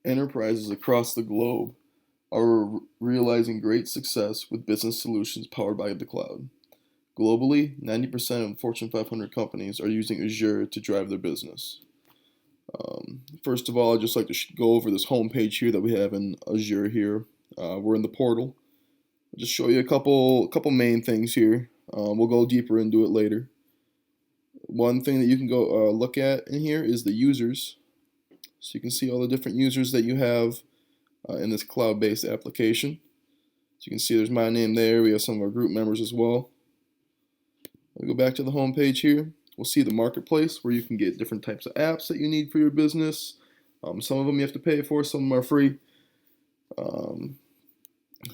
Enterprises across the globe are realizing great success with business solutions powered by the cloud. Globally, 90% of Fortune 500 companies are using Azure to drive their business. First of all, I'd just like to go over this homepage here that we have in Azure here. We're in the portal. I'll just show you a couple main things here. We'll go deeper into it later. One thing that you can go look at in here is the users. So you can see all the different users that you have in this cloud-based application. So you can see there's my name there. We have some of our group members as well. We'll go back to the home page here. We'll see the marketplace where you can get different types of apps that you need for your business. Some of them you have to pay for, some of them are free. Um,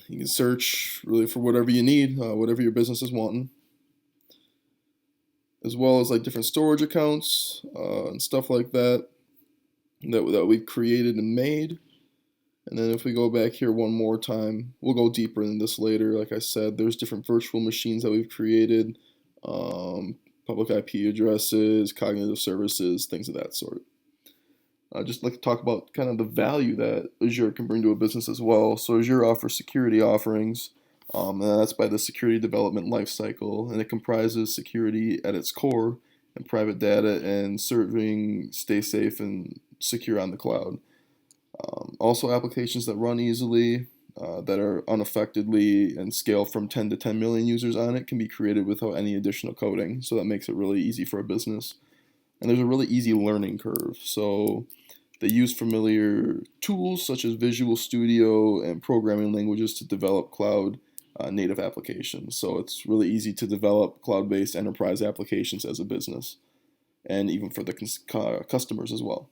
you can search really for whatever you need, whatever your business is wanting, as well as like different storage accounts and stuff like that we've created and made. And then if we go back here one more time, we'll go deeper in this later. Like I said, there's different virtual machines that we've created, public IP addresses, cognitive services, things of that sort. I'd just like to talk about kind of the value that Azure can bring to a business as well. So Azure offers security offerings, and that's by the security development lifecycle, and it comprises security at its core and private data and serving stay safe and secure on the cloud. Also, applications that run easily, that are unaffectedly and scale from 10 to 10 million users on it can be created without any additional coding. So that makes it really easy for a business. And there's a really easy learning curve. So they use familiar tools such as Visual Studio and programming languages to develop cloud native applications. So it's really easy to develop cloud-based enterprise applications as a business, and even for the customers as well.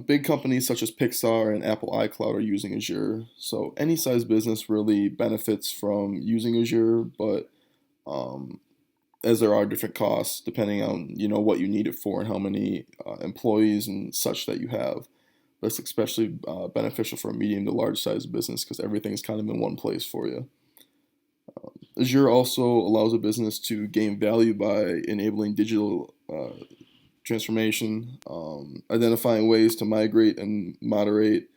Big companies such as Pixar and Apple iCloud are using Azure. So any size business really benefits from using Azure, but as there are different costs depending on what you need it for and how many employees and such that you have. That's especially beneficial for a medium to large size business because everything's kind of in one place for you. Azure also allows a business to gain value by enabling digital transformation, identifying ways to migrate and moderate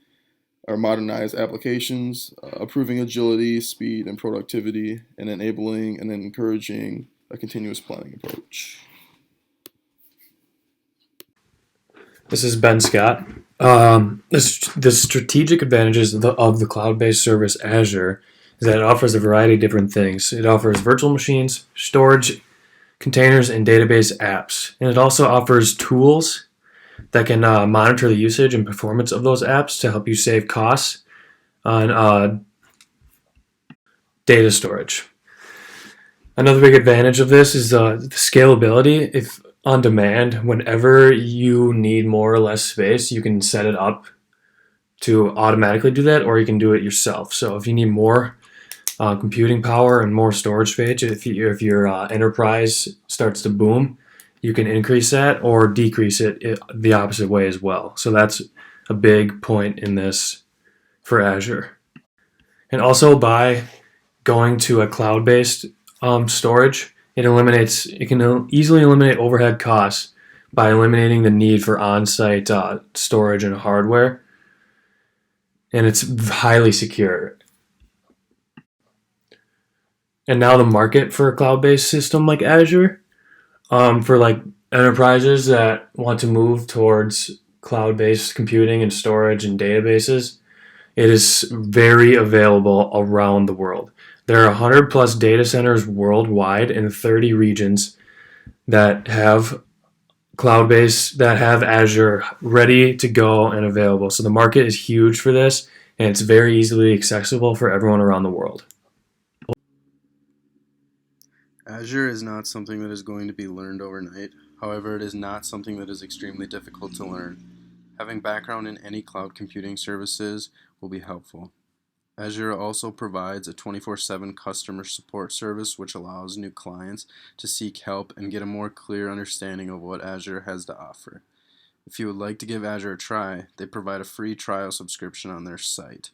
or modernize applications, improving agility, speed, and productivity, and enabling and encouraging a continuous planning approach. This is Ben Scott. The strategic advantages of the cloud-based service Azure is that it offers a variety of different things. It offers virtual machines, storage, containers, and database apps. And it also offers tools that can monitor the usage and performance of those apps to help you save costs on data storage. Another big advantage of this is the scalability. If on demand, whenever you need more or less space, you can set it up to automatically do that, or you can do it yourself. So if you need more computing power and more storage space, if your enterprise starts to boom, you can increase that or decrease it the opposite way as well. So that's a big point in this for Azure. And also by going to a cloud-based storage, it can easily eliminate overhead costs by eliminating the need for on-site storage and hardware, and it's highly secure. And now the market for a cloud-based system like Azure, for like enterprises that want to move towards cloud-based computing and storage and databases, it is very available around the world. There are 100 plus data centers worldwide in 30 regions that have cloud-based, that have Azure ready to go and available. So the market is huge for this, and it's very easily accessible for everyone around the world. Azure is not something that is going to be learned overnight. However, it is not something that is extremely difficult to learn. Having background in any cloud computing services will be helpful. Azure also provides a 24/7 customer support service which allows new clients to seek help and get a more clear understanding of what Azure has to offer. If you would like to give Azure a try, they provide a free trial subscription on their site.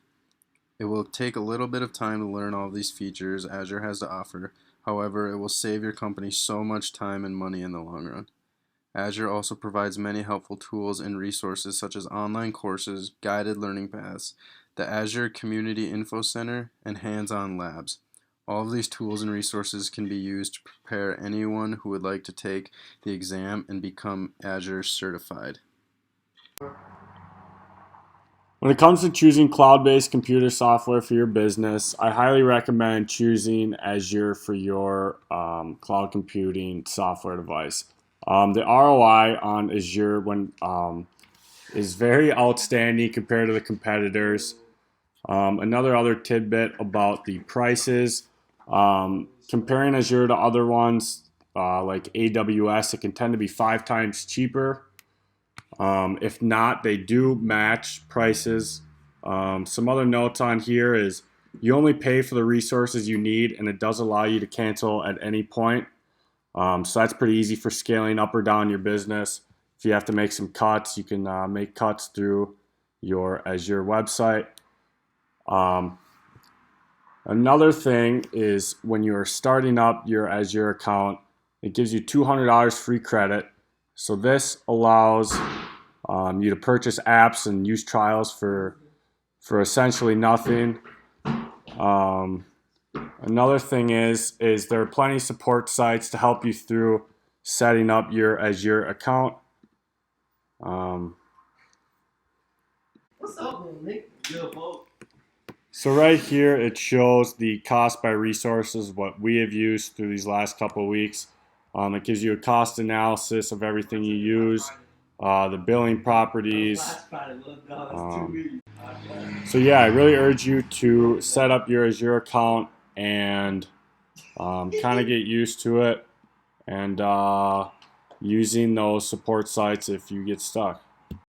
It will take a little bit of time to learn all of these features Azure has to offer. However, it will save your company so much time and money in the long run. Azure also provides many helpful tools and resources such as online courses, guided learning paths, the Azure Community Info Center, and hands-on labs. All of these tools and resources can be used to prepare anyone who would like to take the exam and become Azure certified. When it comes to choosing cloud-based computer software for your business, I highly recommend choosing Azure for your cloud computing software device. The ROI on Azure is very outstanding compared to the competitors. Another other tidbit about the prices, comparing Azure to other ones like AWS, it can tend to be 5 times cheaper. If not, they do match prices. Some other notes on here is you only pay for the resources you need, and it does allow you to cancel at any point. So that's pretty easy for scaling up or down your business. If you have to make some cuts, you can make cuts through your Azure website. Another thing is when you're starting up your Azure account, it gives you $200 free credit. So this allows you to purchase apps and use trials for essentially nothing. Another thing is there are plenty of support sites to help you through setting up your Azure account. What's up, Nick? Good, folks. So right here it shows the cost by resources, what we have used through these last couple of weeks. It gives you a cost analysis of everything you use, the billing properties. So yeah, I really urge you to set up your Azure account and kind of get used to it and using those support sites if you get stuck.